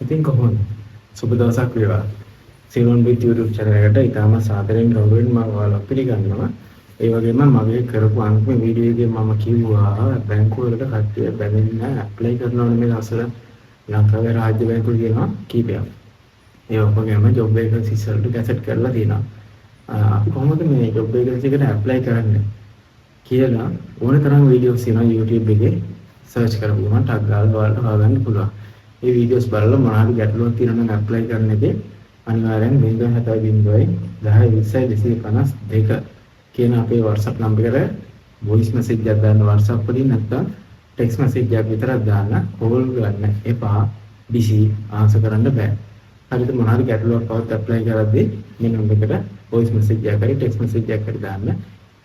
ඉතින් කොහොමද? සුබ දවසක් වේවා. සිරුන් බිත් YouTube channel එකට ඉතාම සාදරයෙන් ගෞරවයෙන් මම ඔයාලව පිළිගන්නවා. ඒ වගේම මගේ කරපු අන්තිම වීඩියෝ එකේ මම කිව්වා බැංකුව වලට කට්ටිය බැඳෙන්න ඇප්ලයි කරනවනේ මේ දවස්වල ලංකාවේ රාජ්‍ය බැංකුව කියනවා කීපයක්. ඒ වගේම ජොබ් වේකන්සිස් වලට ගැසට් කරලා තියෙනවා. අපි කොහොමද මේ ජොබ් වේකන්සි එකට ඇප්ලයි කරන්නේ කියලා ඕන තරම් වීඩියෝස් තියෙනවා YouTube එකේ සර්ච් කරපුවම ටග් ගාලා ඔයාලට හොයාගන්න පුළුවන්. මේ වීඩියෝස් බලලා මොනවාරි ගැටලුවක් තියෙනවා නම් ඇප්ලයි කරන්න එකේ අනිවාර්යෙන් 07.20.252 කියන අපේ WhatsApp නම්බර් එකට voice message එකක් දාන්න WhatsApp වලින් නැත්නම් text message එකක් විතරක් දාන්න කෝල් ගන්න එපා busy ආන්සර් කරන්න බෑ. හරිද මොනවාරි ගැටලුවක් આવත් ඇප්ලයි කරද්දී මේ නම්බර් එකට voice message එකක් හරි text message එකක් හරි දාන්න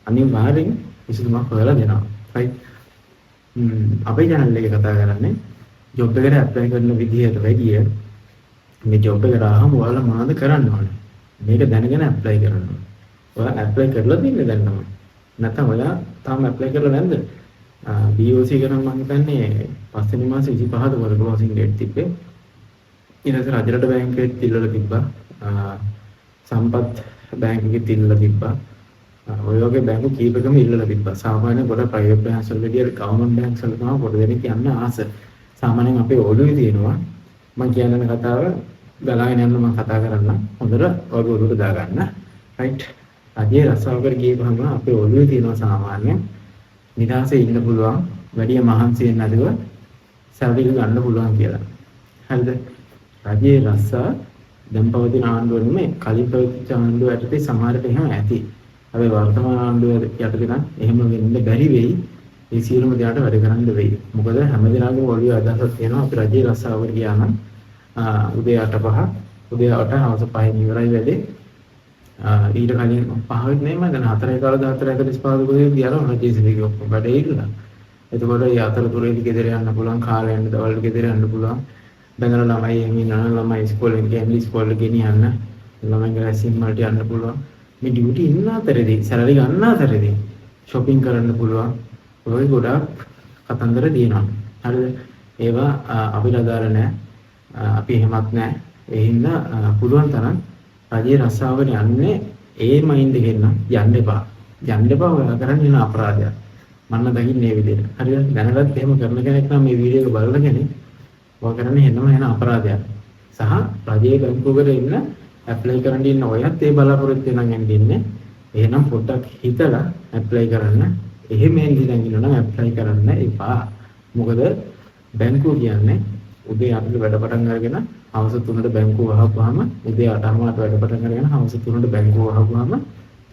අනිවාර්යෙන් විසඳුමක් හොයලා දෙනවා. right අපේ channel එකේ කතා කරන්නේ ජොබ් එකට ඇප්ලයි කරන විදිහට වැඩිය මේ ජොබ් එකට ආවම ඔයාලා මොනවද කරන්න ඕනේ මේක දැනගෙන ඇප්ලයි කරන්න ඕනේ. ඔයා ඇප්ලයි කරලා තියෙන්නේ දැන් තමයි. නැත්නම් ඔයා තාම ඇප්ලයි කරලා නැද්ද? BOC කරන් මම හිතන්නේ පස්වෙනි මාසේ 25ද වල ක්ලෝසින් ඩේට් තිබ්බේ. ඊළඟට රජරට බැංකුවේ තිල්ලලා තිබ්බා. සම්පත් බැංකුවේ තිල්ලලා තිබ්බා. ඔය වගේ බැංකු කීපකම ඉල්ලලා තිබ්බා. සාමාන්‍ය කොට ප්‍රයිවට් බැංක්ස් වල විදියට ගවර්න්මන්ට් බැංක්ස් වල තමයි කොට දෙන්නේ කියන්න ආස. සාමාන්‍යයෙන් අපේ ඔළුවේ තියෙනවා මම කියන කතාව ගලාගෙන යන්න මම කතා කරන්න හොඳට වගේ ඔළුවට දාගන්න. right අධ්‍යය රසාවකට ගියපහම අපේ ඔළුවේ තියෙනවා සාමාන්‍යයෙන් නිදාසේ ඉන්න පුළුවන් වැඩි මහන්සියෙන් නැතුව සැලරික ගන්න පුළුවන් කියලා. හරිද? රජයේ රස්සා දැන් පවතින ආණ්ඩුව නෙමෙයි කලින් පවතිච්ච ආණ්ඩුව යටතේ සමහරට එහෙම ඇති. හැබැයි වර්තමාන ආණ්ඩුව යටතේ නම් එහෙම වෙන්න බැරි වෙයි. ඒ සියලුම දේට වැඩ කරන්න වෙයි. මොකද හැමදෙනාගේම ඔළුවේ අදහසක් තියෙනවා අපි රජයේ රස්සාවකට ගියා නම් උදේ 8:05 උදේ 8 හවස 5 ඉවරයි වැඩේ. ඊට කලින් 5ට නෙමෙයි දැන් 4:14:45 කුලේ ගියාම රජයේ සිටිගේ ඔක්කොම වැඩේ ඉල්ලලා. එතකොට ඒ අතරතුරේදී ගෙදර යන්න පුළුවන් කාලේ යන්න දවල්ට ගෙදර යන්න පුළුවන්. බංගල ළමයි එමින් යන ළමයි ඉස්කෝලෙන් ගිහින් ඉස්කෝලේ ගෙනියන්න ළමයි ගෑසින් වලට යන්න පුළුවන්. මේ ඩියුටි ඉන්න අතරේදී සැලරි ගන්න අතරේදී shopping කරන්න පුළුවන්. ඔය ගොඩක් කතන්දර තියෙනවා. හරිද? ඒවා අපිට අදාළ නැහැ. අපි එහෙමත් නැහැ. ඒ හින්දා පුළුවන් තරම් රජයේ රස්සාවට යන්නේ ඒ මයින්ඩ් එකෙන් නම් යන්න එපා. යන්න එපා ඔයා කරන්නේ න අපරාධයක්. මන්න දකින්නේ මේ විදිහට. හරිද? දැනටත් එහෙම කරන කෙනෙක් නම් මේ වීඩියෝ එක බලන කෙනෙක් ඔයා කරන්නේ එන අපරාධයක්. සහ රජයේ බැංකුවකට එන්න ඇප්ලයි කරන්න ඉන්න ඔයත් ඒ බලාපොරොත්තු වෙනන් යන්නේ. එහෙනම් පොඩ්ඩක් හිතලා ඇප්ලයි කරන්න. එහෙම ඉඳන් ඉන්නවා නම් ඇප්ලයි කරන්න එපා. මොකද බැංකුව කියන්නේ උදේ 8ට වැඩ පටන් අරගෙන හවස 3ට බැංකුව වහපුවාම උදේ 8:00ට වැඩ පටන් අරගෙන හවස 3ට බැංකුව වහපුවාම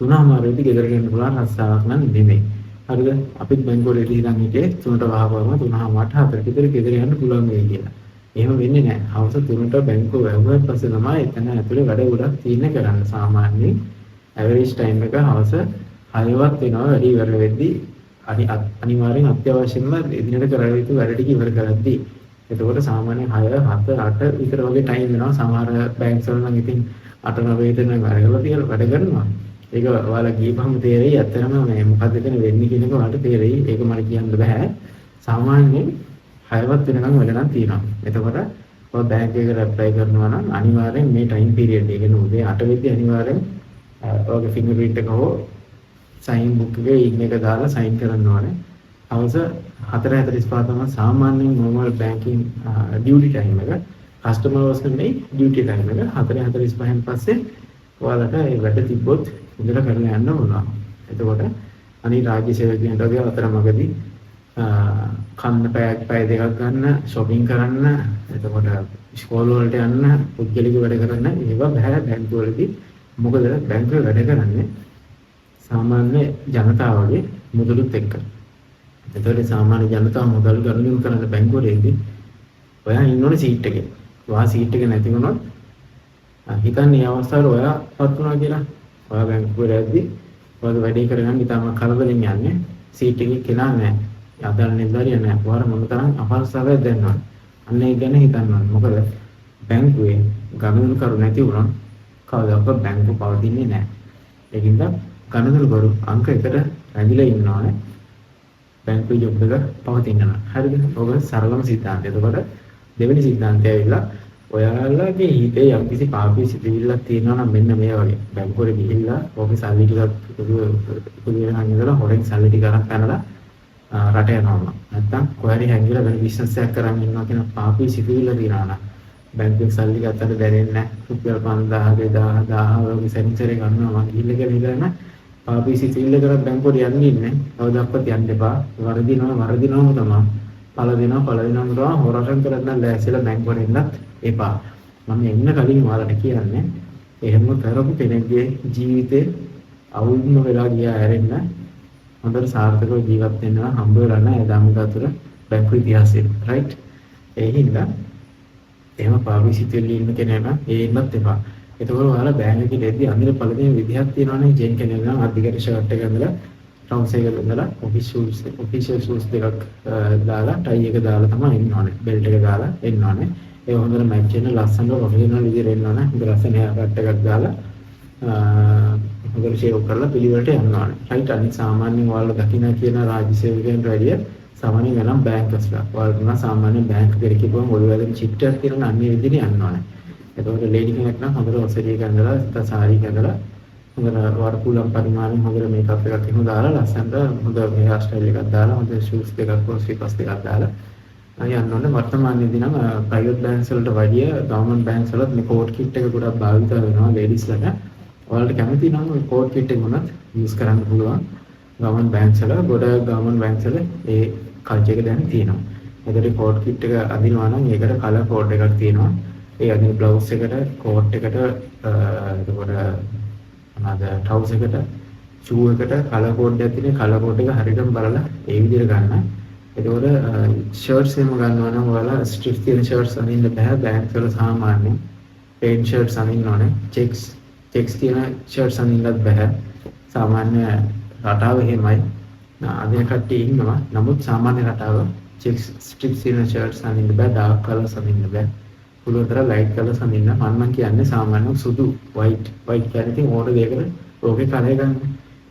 3:00 ගෙදර ගෙන්න පුළුවන් රස්සාවක් නම් නෙමෙයි. හරිද? අපිත් බැංකුවල ඉඳන් හිටියේ 3ට වහපුවාම 3:00ට 4ට විතර ගෙදර යන්න පුළුවන් වෙයි කියලා. එහෙම වෙන්නේ නැහැ. හවස 3ට බැංකුව වැහුවාට පස්සේ තමයි එතන ඇතුලේ වැඩ ගොඩක් තියෙන කරන්න. සාමාන්‍යයෙන් ඇවරේජ් ටයිම් එක හවස 6වත් වෙනවා වැඩි ඉවර වෙද්දී අනිවාර්යෙන් අත්‍යවශ්‍යම එදිනට කර යුතු වැඩ ටික ඉවර කරද්දී. එතකොට සාමාන්‍යයෙන් 6 7 8 විතර වගේ ටයිම් වෙනවා. සමහර බැංක්ස් වල නම් ඉතින් 8 9 විතර නම් වැඩ කරනවා. ඒක ඔයාලා ගියපහම තේරෙයි ඇත්තටම මේ මොකද්ද එතන වෙන්නේ කියන එක ඔයාලට තේරෙයි. ඒක මට කියන්න බෑ. සාමාන්‍යයෙන් 6වත් වෙනකන් වැඩ නම් තියෙනවා. එතකොට ඔය බැංක් එකකට ඇප්ලයි කරනවා නම් අනිවාර්යෙන් මේ ටයිම් පීරියඩ් එක උදේ 8 වෙද්දී අනිවාර්යෙන් ඔයගේ ෆින්ගර් ප්‍රින්ට් එක හෝ සයින් බුක් එකේ ඉන්න එක දාලා සයින් කරන්න ඕනේ. අවස 4:45 තමයි සාමාන්‍යයෙන් normal banking duty time එක. customer hours නෙමෙයි duty time එක. 4:45න් පස්සේ ඔයාලට ඒ වැඩ තිබ්බොත් ඉඳලා කරලා යන්න ඕන. එතකොට අනිත් රාජ්‍ය සේවකයන්ට වගේ අතරමඟදී කන්න පැය දෙකක් ගන්න, shopping කරන්න, එතකොට ඉස්කෝල වලට යන්න, පුද්ගලික වැඩ කරන්න ඒවා බෑ බැංකුවලදී. මොකද බැංකුවේ වැඩ කරන්නේ සාමාන්‍ය ජනතාවගේ මුදලුත් එක්ක. එතකොට සාමාන්‍ය ජනතාව මුදල් ගනුදෙනු කරන බැංකුවේදී ඔයා ඉන්න ඕනේ සීට් එකේ. ඔයා සීට් එක නැති වුණොත් හිතන්නේ මේ අවස්ථාවේ ඔයා පත් වුණා කියලා. ඔයා බැංකුවේ යද්දී ඔයාගේ වැඩේ කරගන්න ඉතාම කලබලෙන් යන්නේ. සීට් එකේ කෙනා නැහැ. අදාළ නිලධාරියා නැහැ. ඔයාලා මොන තරම් අපහසුතාවයක් දැනනවද? අන්න ඒ ගැන හිතන්න ඕනේ. මොකද බැංකුවේ ගනුදෙනු කරු නැති වුණොත් කවදාවත් බැංකුව පවතින්නේ නැහැ. ඒකින්ද ගනුදෙනු කරු අංක 1ට රැඳිලා ඉන්න ඕනේ. බැංකුවේ ජොබ් එක පවතිනවා. හරිද? ඔබ සරලම සිද්ධාන්තය. එතකොට දෙවෙනි සිද්ධාන්තය ඇවිල්ලා ඔයාලගේ හිතේ යම්කිසි පාපී සිතුවිල්ලක් තියෙනවා නම් මෙන්න මේ වගේ බැංකුවට ගිහිල්ලා ඔගේ සල්ලි ටිකක් එකතු වෙනවා ඉඳලා හොරෙන් සල්ලි ටික අරන් පැනලා රට යනවා. නැත්තම් කොහරි හැංගිලා වෙන බිස්නස් එකක් කරන් ඉන්නවා කියන පාපී සිතුවිල්ල තියනවා නම් බැංකුවෙන් සල්ලි ගත්තට දැනෙන්නේ නැහැ. රුපියල් 5000 2000 වගේ සෙන්චරේ ගන්නවා මං ගිහිල්ලා කියලා හිතන පාපී සිතුවිල්ල කරලා බැංකුවට යන්නේ ඉන්නේ. කවදාවත් යන්න එපා. වරදිනවම තමයි. පළ දෙනවා තමයි හොරකම් කරන්න ලෑස්තිලා බැංකුවට එන්නත් එපා. මම එන්න කලින් ඔයාලට කියන්නේ එහෙම කරපු කෙනෙක්ගේ ජීවිතේ අවුල්ම වෙලා ගියා ඇරෙන්න හොඳට සාර්ථකව ජීවත් වෙන්න හම්බ වෙලා නැහැ දාමිකාතුර බැංකු ඉතිහාසයේ රයිට්. ඒ හින්දා එහෙම පාපී සිතුවිලි ඉන්න කෙනා නම් ඒන්නත් එපා. ඒතකොට ඔයාලා බෑග් එකේ දෙද්දි අඳින පළදෙන විදිහක් තියෙනවනේ ජෙන් කෙනෙක් නම් අධිකට ෂර්ට් එක ඇඳලා ට්‍රවුස් එක ඇඳලා ඔෆිෂියල් ෂූස් දෙකක් දාලා ටයි එක දාලා තමයි එන්න ඕනේ. බෙල්ට් එක දාලා එන්න ඕනේ. ඒ හොඳට මැච් වෙන ලස්සනට ඔරිජිනල් විදිහට එන්න ඕනේ. හොඳ ලස්සන හේර් කට් එකක් දාලා හොඳට ෂේව් කරලා පිළිවෙලට යන්න ඕනේ. රයිට්. අනිත් සාමාන්‍යයෙන් ඔයාලා දකින්න කියන රාජ්‍ය සේවකයන් වැඩිය සාමාන්‍යයෙන් වෙනම් බැංකර්ස්ලා. ඔයාලා සාමාන්‍ය බැංක් දෙකේ කියපුවම ඔළුවැදෙන චිට්ටයක් තියෙන අන්නේ විදිහට යන්න ඕනේ. එතකොට ලේඩි කෙනෙක් නම් හොඳට ඔසරිය එක ඇඳලා සාරි ඇඳලා හොඳට වරපුලම් පරිමාණයෙන් හොඳට මේකප් එකක් එහෙම දාලා ලස්සනට හොඳ හේර් ස්ටයිල් එකක් දාලා හොඳ ෂූස් දෙකක් ස්ලිපර්ස් දෙකක් දාලා යන්න ඕනේ. වර්තමානයේදී නම් ප්‍රයිවට් බැංක්ස් වලට වැඩිය ගවර්න්මන්ට් බැංක්ස් වලත් මේ කෝට් කිට් එක ගොඩක් භාවිත වෙනවා ලේඩිස්ලට. ඔයාලට කැමති නම් මේ කෝට් කිට් එක මොනත් යූස් කරන්න පුළුවන්. ගවර්න්මන්ට් බැංක්ස් වල ගොඩක් ගවර්න්මන්ට් බැංක්ස් වල ඒ කල්චර් එක දැන් තියෙනවා. ඒකට කෝට් කිට් එක අඳිනවා නම් ඒකට කලර් කෝඩ් එකක් තියෙනවා. ඒ අදින බ්ලවුස් එකට කෝට් එකට එතකොට අනාද ට්‍රවුස් එකට ෂූ එකට කලර් කෝඩ් එකක් තියෙන කලර් කෝඩ් එක හරියටම බලලා ඒ විදිහට ගන්න. එතකොට ෂර්ට්ස් එහෙම ගන්නවා නම් ඔයාලා ස්ට්‍රිප් තියෙන ෂර්ට්ස් අඳින්න බෑ. බෑග්ස් වල සාමාන්‍යයෙන් ප්ලේන් ෂර්ට්ස් අඳින්න ඕනේ. චෙක්ස් තියෙන ෂර්ට්ස් අඳින්නත් බෑ. සාමාන්‍ය රටාව එහෙමයි. අදින කට්ටිය ඉන්නවා. නමුත් සාමාන්‍ය රටාව චෙක්ස් ස්ට්‍රිප්ස් තියෙන ෂර්ට්ස් අඳින්න බෑ. ඩාර්ක් කලර්ස් අඳින්න බෑ. පුළුවන් තරම් ලයිට් කලර්ස් අඳින්න. මම කියන්නේ සාමාන්‍යයෙන් සුදු වයිට් කියන්නේ ඉතින් ඕන දෙයකට ඕකේ කලර් ගන්න.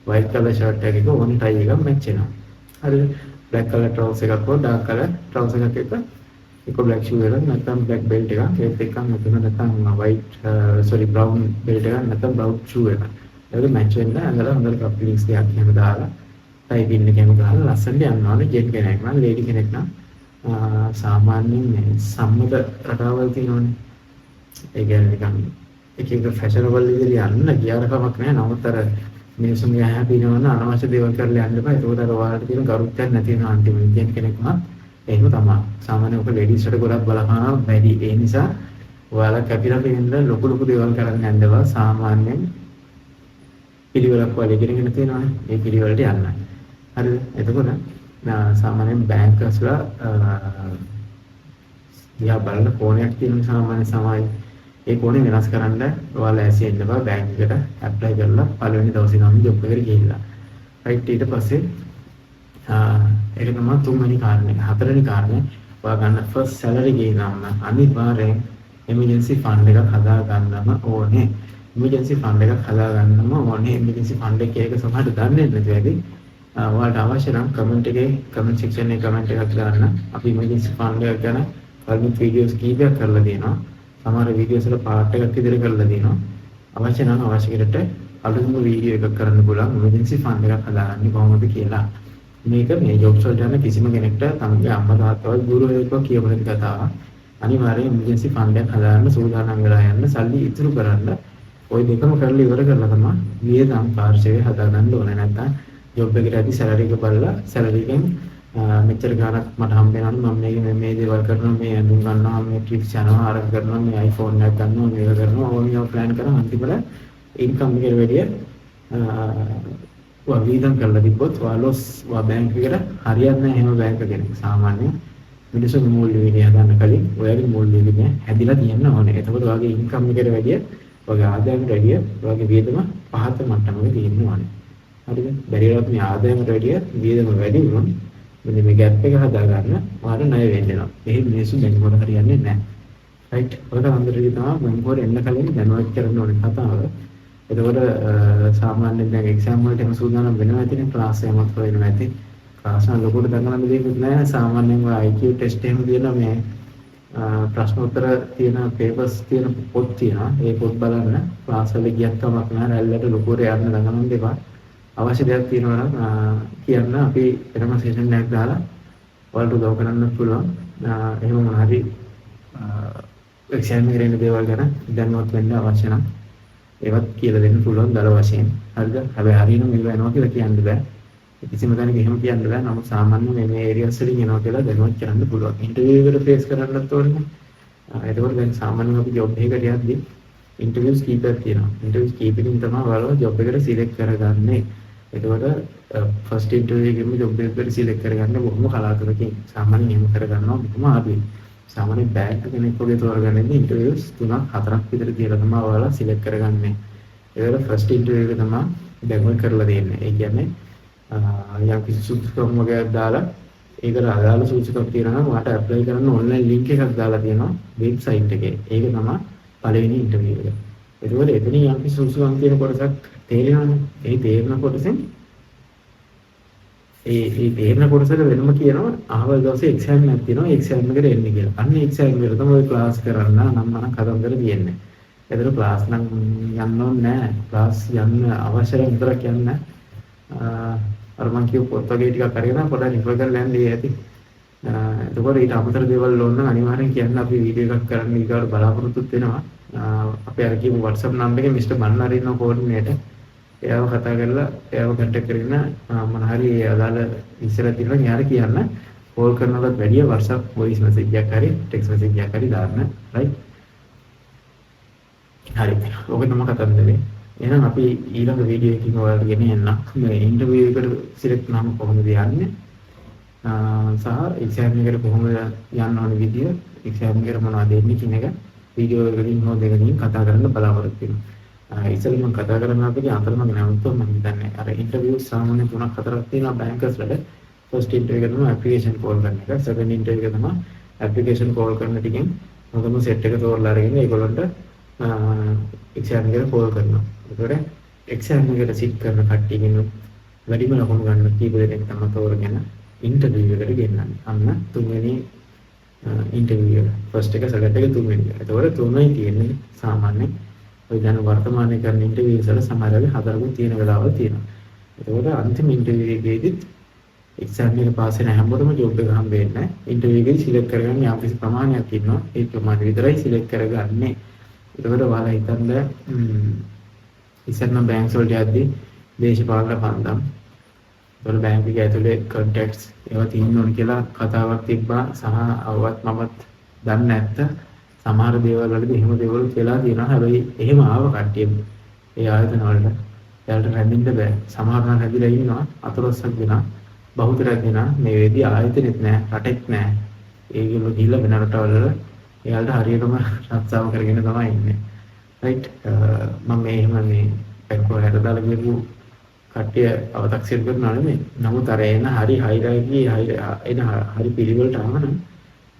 වයිට් කලර් ෂර්ට් එකක ඕන ටයි එකක් මැච් වෙනවා. හරිද? black color trousers එකක් හෝ dark color trousers එකක් එක black shoe එකක් නැත්නම් black belt එකක් ඒත් එක්ක නැත්නම් white brown belt එකක් නැත්නම් brown shoe එකක්. ඒක match වෙන්න අඳලා හොඳට couplings දෙකක් එහෙම දාලා tie pin එකම ගහලා ලස්සනට යන්න ඕනේ. ජෙන් කෙනෙක් නම් lady කෙනෙක් නම් සාමාන්‍යයෙන් මේ සම්මත රටාවල් තියෙනවනේ. ඒ කියන්නේ නිකන් එක fashionable විදිහට යන්න ගියාර කමක් නැහැ. නමුත් අර මිනිසුන්ගේ හැපිනවන අනවශ්‍ය දේවල් කරලා යන්න එපා. ඒකෝට අර ඔයාලට තියෙන ගරුත්වයක් නැති වෙනවා අන්තිමට. කියන කෙනෙක්ම එහෙම තමයි. සාමාන්‍යයෙන් ඔක ලේඩීස්ට ගොඩක් බලපානවා වැඩි. ඒ නිසා ඔයාලා කැපිලා පෙනෙන්න ලොකු දේවල් කරන්න යන්න එපා. සාමාන්‍යයෙන් පිළිවෙලක් වගේ ඉගෙනගෙන තියෙනවානේ. ඒ පිළිවෙලට යන්න. හරිද? එතකොට සාමාන්‍යයෙන් බැංකර්ස්ලා දිහා බලන කෝණයක් තියෙන සාමාන්‍ය සමාජයේ ඒ කොනේ වෙනස් කරන්න ඔයාලා ඇසි එන්න බෑ. බැංක් එකට ඇප්ලයි කරලා පළවෙනි දවසේ නම් ජොබ් එකට ගිහිල්ලා. රයිට්. ඊට පස්සේ ඒක තමයි තුන්වෙනි කාරණේ. හතරවෙනි කාරණේ ඔයා ගන්න ෆස්ට් සැලරි ගේනම අනිවාර්යෙන් එමර්ජන්සි ෆන්ඩ් එකක් හදා ගන්නම ඕනේ. එමර්ජන්සි ෆන්ඩ් එකක් හදා ගන්නම ඕනේ. එමර්ජන්සි ෆන්ඩ් එක සමහරට දන්නේ නැති වෙයි. ඔයාලට අවශ්‍ය නම් කමෙන්ට් එකේ කමෙන්ට් සෙක්ෂන් එකේ කමෙන්ට් එකක් දාන්න. අපි එමර්ජන්සි ෆන්ඩ් එක ගැන කලින් වීඩියෝස් කීපයක් කරලා දෙනවා. සමහර වීඩියෝස් වල පාර්ට් එකක් ඉදිරි කරලා දෙනවා. අවශ්‍ය නම් අවශ්‍ය කෙරට අලුත්ම වීඩියෝ එකක් කරන්න පුළුවන් එමර්ජන්සි ෆන්ඩ් එකක් හදාගන්නේ කොහොමද කියලා. මේක මේ ජොබ්ස් වලට යන කිසිම කෙනෙක්ට තමගේ අම්මා තාත්තවත් ගුරුවරයෙක්ව කියපු නැති කතාවක්. අනිවාර්යයෙන් එමර්ජන්සි ෆන්ඩ් එකක් හදාගන්න සූදානම් වෙලා යන්න සල්ලි ඉතුරු කරන්න. ওই දෙකම කරලා ඉවර කරලා තමයි වියදම් පාර්ශ්වය හදාගන්න ඕනේ. නැත්නම් ජොබ් එකට ඇති සැලරි එක බලලා සැලරි එකෙන් මෙච්චර ගාණක් මට හම්බ වෙනවා මම මේ දේවල් කරනවා මේ ඇඳුම් ගන්නවා මේ ට්‍රිප්ස් යනවා ආරම්භ කරනවා මේ iPhone එකක් ගන්නවා මේක කරනවා ඕනියෝ ප්ලෑන් කරනවා අන්තිමට ඉන්කම් එකට වැඩිය වීදම් කරලා තිබ්බොත් වාලොස් බැංක් එකට හරියන්නේ නැහැ. එහෙම බැංක් කෙනෙක් සාමාන්‍යයෙන් මිනිස්සුන්ගේ මූල්‍ය විනය හදන්න කලින් ඔයාගේ මූල්‍ය විනය හැදිලා තියෙන්න ඕනේ. එතකොට ඔයාගේ ඉන්කම් එකට වැඩිය ඔයාගේ ආදායමට වැඩිය ඔයාගේ වියදම පහත මට්ටමක තියෙන්න ඕනේ. හරිද? බැරිවත් මේ ආදායමට වැඩිය වියදම වැඩි වුණොත් මෙන්න මේ ગેප් එක හදා ගන්න ඔයාලට ණය වෙන්න වෙනවා. මේ මිනිස්සු බැංකුවට හරියන්නේ නැහැ. රයිට්. ඔයාලට අන්දරේ තමයි බැංකුවට එන්න කලින් දැනුවත් කරන්න ඕනේ කතාව. එතකොට සාමාන්‍යයෙන් දැන් එක්සෑම් වලට එහෙම සූදානම් වෙනවා ඇතිනේ. ක්ලාස් එකමත් වෙනවා ඇති. ක්ලාස් එක ලොකුට දඟලන්න දෙයක් නැහැ. සාමාන්‍යයෙන් ඔය IQ ටෙස්ට් එහෙම දෙනවා මේ ප්‍රශ්න උත්තර තියෙන papers තියෙන පොත් තියෙනවා. ඒ පොත් බලන්න. ක්ලාස් වල ගියත් කමක් නැහැ. රැල්ලට ලොකුවට යන්න දඟලන්න එපා. අවශ්‍ය දෙයක් තියෙනවා නම් කියන්න අපි වෙනම සෙෂන් එකක් දාලා ඔයාලට උදව් කරන්න පුළුවන්. එහෙම මොන හරි එක්සෑම් එකේ ඉන්න දේවල් ගැන දැනුවත් වෙන්න අවශ්‍ය නම් ඒවත් කියලා දෙන්න පුළුවන් දල වශයෙන්. හරිද? හැබැයි හරියටම මේව එනවා කියලා කියන්න බෑ. කිසිම තැනක එහෙම කියන්න බෑ. නමුත් සාමාන්‍යයෙන් මේ ඒරියාස් වලින් එනවා කියලා දැනුවත් කරන්න පුළුවන්. ඉන්ටර්විව් එකට ෆේස් කරන්නත් ඕනේ. ඒකෝට දැන් සාමාන්‍යයෙන් අපි ජොබ් එකකට යද්දී ඉන්ටර්විව්ස් කීපයක් තියෙනවා. ඉන්ටර්විව්ස් කීපකින් තමයි ඔයාලව ජොබ් එකට සිලෙක්ට් කරගන්නේ. ඒකෝට ෆස්ට් ඉන්ටර්විව් එකේම ජොබ් එකට සිලෙක්ට් කරගන්න බොහොම කලාතුරකින් සාමාන්‍යයෙන් එහෙම කරගන්නවා බොහොම අඩුයි. සාමාන්‍යයෙන් බෑග් කෙනෙක් වගේ තෝරගන්නේ ඉන්ටර්විව්ස් 3ක් 4ක් විතර කියලා තමයි ඔයාලා සිලෙක්ට් කරගන්නේ. ඒවල ෆස්ට් ඉන්ටර්විව් එක තමයි දැන්ම කරලා දෙන්නේ. ඒ කියන්නේ යම් කිසි සුදුසුකම් වගේක් දාලා ඒකට අදාළ සුදුසුකම් තියෙනවා නම් ඔයාලට ඇප්ලයි කරන්න ඔන්ලයින් ලින්ක් එකක් දාලා තියෙනවා වෙබ්සයිට් එකේ. ඒක තමයි පළවෙනි ඉන්ටර්විව් එක. ඒකවල එතනින් යම් කිසි සුදුසුකම් තියෙන කොටසක් තේරෙනවනේ. ඒ තේරෙන කොටසෙන් ඒ තේරෙන කොටසට වෙනම කියනවා අහවල් දවසේ එක්සෑම් එකක් තියෙනවා. ඒ එක්සෑම් එකට එන්න කියලා. අන්න එක්සෑම් එකට තමයි ඔය ක්ලාස් කරන්න නම් මම කතන්දර තියෙන්නේ. ඒතර ක්ලාස් නම් යන්න ඕනේ නැහැ. ක්ලාස් යන්න අවශ්‍ය නම් විතරක් යන්න. අර මං කියපු පොත් වගේ ටිකක් අරගෙන පොඩ්ඩක් රිෆර් කරලා යන්න ඇති. එතකොට ඊට අමතර දේවල් ඕන නම් අනිවාර්යෙන් කියන්න අපි වීඩියෝ එකක් කරන්න ඊගාට බලාපොරොත්තුත් වෙනවා. අපි අර කියමු WhatsApp නම්බර් එකේ මිස්ටර් බන්නාර ඉන්න කෝඩිනේටර්. එයාව කතා කරලා එයාව කන්ටැක්ට් කරගෙන මොන හරි අදාළ ඉස්සර තියෙනවා යාර කියන්න. කෝල් කරනවට වැඩිය WhatsApp voice message එකක් හරි text message එකක් හරි දාන්න. right? හරි. ඔක තමයි කතන්දරේ. එහෙනම් අපි ඊළඟ වීඩියෝ එකකින් ඔයාලට ගෙනෙන්න මේ ඉන්ටර්විව් එකට සිලෙක්ට් නම් කොහොමද යන්නේ සහ එක්සෑම් එකට කොහොමද යන්න ඕන විදිය එක්සෑම් එකට මොනවද දෙන්නේ කියන එක වීඩියෝ එකකින් හෝ දෙකකින් කතා කරන්න බලාපොරොත්තු වෙනවා. ඉතින් මම කතා කරන අපේ අතරමඟ නැවතුම් මම හිතන්නේ අර ඉන්ටර්විව් සාමාන්‍ය 3-4ක් තියෙනවා බැංකර්ස් වල. ෆස්ට් ඉන්ටර්විව් එක තමයි ඇප්ලිකේෂන් කෝල් කරන එක. සෙකන්ඩ් ඉන්ටර්විව් එක තමයි ඇප්ලිකේෂන් කෝල් කරන ටිකෙන් මොකද සෙට් එක තෝරලා අරගෙන ඒගොල්ලන්ට එක්සෑම් එකට කෝල් කරනවා. ඒකට එක්සෑම් එකට සිට් කරන කට්ටියකින් වැඩිම ලකුණු ගන්න කීප දෙනෙක් තමයි තෝරගෙන ඉන්ටර්විව් එකට ගෙන්නන්නේ. අන්න තුන්වෙනි ඉන්ටර්විව් එක. ෆස්ට් එක සෙකන්ඩ් එක තුන්වෙනි එක. ඒතකොට තුනයි තියෙන්නේ සාමාන්‍යයෙන්. ඔය දැන් වර්තමානයේ කරන ඉන්ටර්විව්ස් වල සමහර වෙලාවට හතරකුත් තියෙන වෙලාවල් තියෙනවා. ඒතකොට අන්තිම ඉන්ටර්විව් එකේදීත් එක්සෑම් එක පාස් වෙන හැමෝටම ජොබ් එක හම්බ වෙන්නේ නැහැ. ඉන්ටර්විව් එකේ සිලෙක්ට් කරගන්න යම් කිසි ප්‍රමාණයක් ඉන්නවා. ඒ ප්‍රමාණය විතරයි සිලෙක්ට් කරගන්නේ. ඒකට ඔයාලා හිතන්න ඉස්සෙල්ලා බැංක් වලට යද්දී දේශපාලන පන්දම් වල බැංක් එක ඇතුලේ කන්ටැක්ට්ස් ඒවා තියෙන්න ඕන කියලා කතාවක් තිබ්බා සහ අවවත් මමත් දන්නේ නැත්ත සමහර දේවල් වලදී එහෙම දේවල් කියලා තියෙනවා. හැබැයි එහෙම ආව කට්ටිය ඒ ආයතන වලට එයාලට රැඳෙන්න බෑ. සමහර නම් රැඳිලා ඉන්නවා අතලොස්සක් දෙනා බහුතරයක් දෙනා මේ වෙදී ආයතනෙත් නෑ රටෙත් නෑ. ඒගොල්ලෝ ගිහිල්ලා වෙන රටවල එයාලට හරියටම රක්ෂාව කරගෙන තමයි ඉන්නේ. right මම එහෙම මේ බැංකුව හැරදාලා ගියපු කට්ටිය අව탁සිර කරනවා නෙමෙයි. නමුත් අර එන හරි හයිරයිකි එන හරි පිළිවෙලට ආවම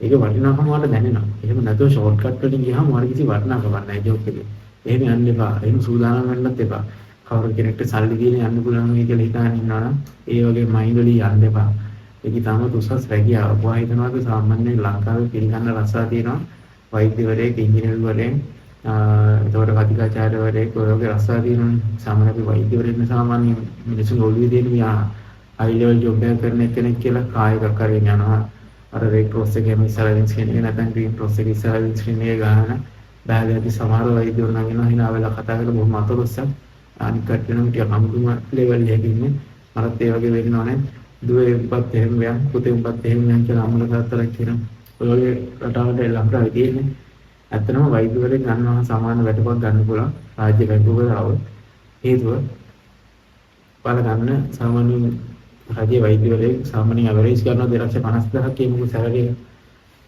ඒක වටිනාකම වල දැනෙනවා. එහෙම නැතුව ෂෝට් කට් වලින් ගියාම වල කිසි වටිනාකමක් නැහැ ජොබ් එකේ. එහෙම යන්න එපා. එහෙම සූදානම් වෙන්නත් එපා. කවුරු කෙනෙක්ට සල්ලි දීලා යන්න පුළුවන් වෙයි කියලා හිතාගෙන ඉන්නවා නම් ඒ වගේ මයින්ඩ් වලින් යන්න එපා. ඒක තමයි උසස් රැකියාව. ඔයා හිතනවාද සාමාන්‍යයෙන් ලංකාවේ පිළිගන්න රස්සා තියෙනවා. වෛද්‍යවරයෙක්, ඉංජිනේරුවරයෙක්, එතකොට කතිකාචාර්යවරයෙක් ඔය වගේ රස්සා තියෙනවනේ. සාමාන්‍ය අපි වෛද්‍යවරයෙක් සාමාන්‍ය මිනිස්සු ඔළුවේ දෙන මියා හයි ලෙවල් ජොබ් එකක් කරන කෙනෙක් කියලා කායයක් කරගෙන යනවා. අර රෙඩ් ක්‍රොස් එකේම ඉස්සරහින් ස්ක්‍රීන් එක නැත්නම් ග්‍රීන් ක්‍රොස් එකේ ඉස්සරහින් ස්ක්‍රීන් එක ගහන බෑගදී සමහර වෛද්‍යවරු නම් එනවා හිනා වෙලා කතා කරලා බොහොම අතොස්සක් අනික් කට්ටියනම් ටික අමුතුම ලෙවල් එකක ඉන්නේ. මරත් ඒ වගේ වෙන්න ඕනේ. දුවේ උඹත් එහෙම යන් පුතේ උඹත් එහෙම යන් කියලා අම්මලා තාත්තලා කියනවා. ඔය වගේ රටාවට ලංකාවේ තියෙන්නේ. ඇත්තටම වෛද්‍යවරයෙක් ගන්නවා සමාන වැටුපක් ගන්න පුළුවන් රාජ්‍ය බැංකුවකට આવොත්. හේතුව බල ගන්න සාමාන්‍යයෙන් රාජ්‍ය වෛද්‍යවරයෙක් සාමාන්‍යයෙන් ඇවරේජ් කරනවා 2,50,000ක් කියමුකෝ සැලරි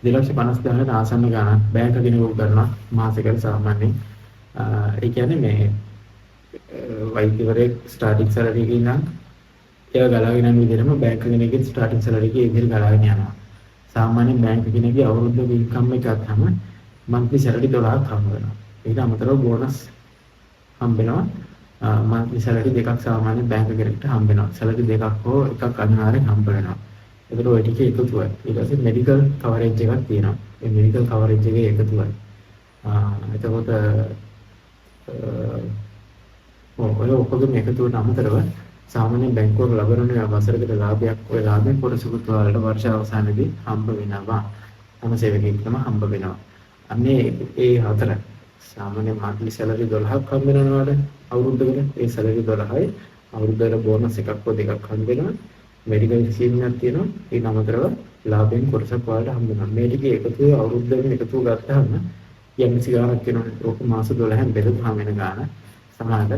2,50,000කට ආසන්න ගණන් බැංක කෙනෙකුට ගන්නවා මාසෙකට සාමාන්‍යයෙන්. ඒ කියන්නේ මේ වෛද්‍යවරයෙක් ස්ටාර්ටින් සැලරි එකේ ඉඳන් ඒක ගලාගෙන යන විදිහටම බැංක කෙනෙක්ගේ ස්ටාර්ටින් සැලරි එකේ ඉදිරියට ගලාගෙන යනවා. සාමාන්‍යයෙන් බැංක කෙනෙක්ගේ අවුරුද්දක ඉන්කම් එකක් ගත්තම monthly salary 12ක් හම්බ වෙනවා. ඊට අමතරව බෝනස් හම්බ වෙනවා. monthly salary දෙකක් සාමාන්‍ය බැංක කෙනෙක්ට හම්බ වෙනවා. salary දෙකක් හෝ එකක් අනිවාර්යෙන් හම්බ වෙනවා. ඒකට ඔය ටික එකතුවයි. ඊට පස්සේ medical coverage එකක් තියෙනවා. ඒ මෙඩිකල් කවරේජ් එකේ එකතුවයි. එතකොට ඔය ඔක්කොගේම එකතුවට අමතරව සාමාන්‍ය බැංකුවක ලබන වසරකට ලාභයක් ඔය ලාභයෙන් පොරසුකුත් වලට වර්ෂ අවසානයේදී හම්බ වෙනවා. තම සේවකයෙක්ටම හම්බ වෙනවා. අන්නේ ඒ හතර සාමාන්‍ය මාන්ත්ලි සැලරි 12ක් හම්බ වෙනවද අවුරුද්දකට? ඒ සැලරි 12යි අවුරුද්දකට බෝනස් එකක් හෝ දෙකක් හම්බ වෙනවා. මෙඩිකල් ස්කීම් එකක් තියෙනවා. ඒ නමතරව ලාභයෙන් කොටසක් වලට හම්බ වෙනවා. මේ ටික එකතු අවුරුද්දකින් එකතු ගත්තාම යම්කිසි ගාණක් වෙනවා. ඕක මාස 12න් බෙදුවාම වෙන ගාණ සමානට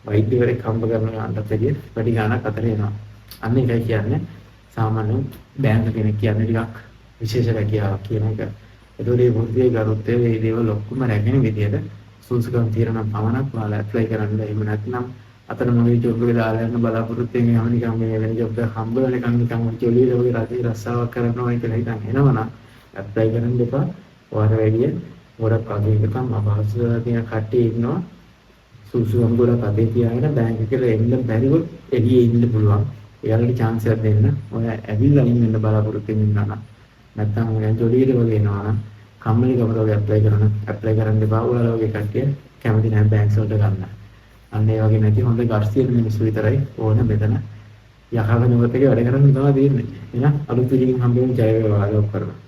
වෛද්‍යවරයෙක් හම්බ කරන ගාණට වැඩි ගාණක් අතර එනවා. අන්න ඒකයි කියන්නේ සාමාන්‍ය බැංක කෙනෙක් කියන්නේ ටිකක් විශේෂ රැකියාවක් කියන එක. ඒතකොට මේ වෘත්තීය ගරුත්වයේ මේ දේවල් ඔක්කොම රැගෙන විදියට සුසුකම් తీරන පමණක් ඔයාලා ඇප්ලයි කරන්න. එහෙම නැත්නම් අතන මොකද ජොබ් එක දාලා යන බලාපොරොත්තු වෙන යම නිකන් මේ වෙන ජොබ් එක හම්බ වෙන නිකන් ජොලියල වගේ රටේ රස්සාවක් කරනවා කියලා හිතන් එනවනම් ඇප්ලයි කරන්න එපා. ඔයාලා වැඩි ගොඩක් අගයකටම අපහසුතාවය තියෙන කට්ටිය ඉන්නවා. සුසුකම් ගොඩක් අතේ තියාගෙන බැංක් එකට එන්න බැරිවොත් එළියේ ඉන්න පුළුවන්. එයාලට chance එකක් දෙන්න. ඔය ඇවිල්ලා ඉන්න බලාපොරොත්තු වෙනවා නම් නැත්නම් ඔය ජොලියල වගේ එනවා නම් කම්මැලි කමර වගේ ඇප්ලයි කරන්න එපා. ඔයාලා වගේ කට්ටිය කැමති නැහැ බැංක්ස් වලට ගන්න. අන්න ඒ වගේ නැති හොඳ ගර්සියල් මිනිස්සු විතරයි ඕන මෙතන යහවෙන උගතේ වැඩ කරන්න තමයි තියෙන්නේ. එහෙනම් අලුත් විදිහින් හම්බෙන්න ජය වේවා ආලෝක කරනවා.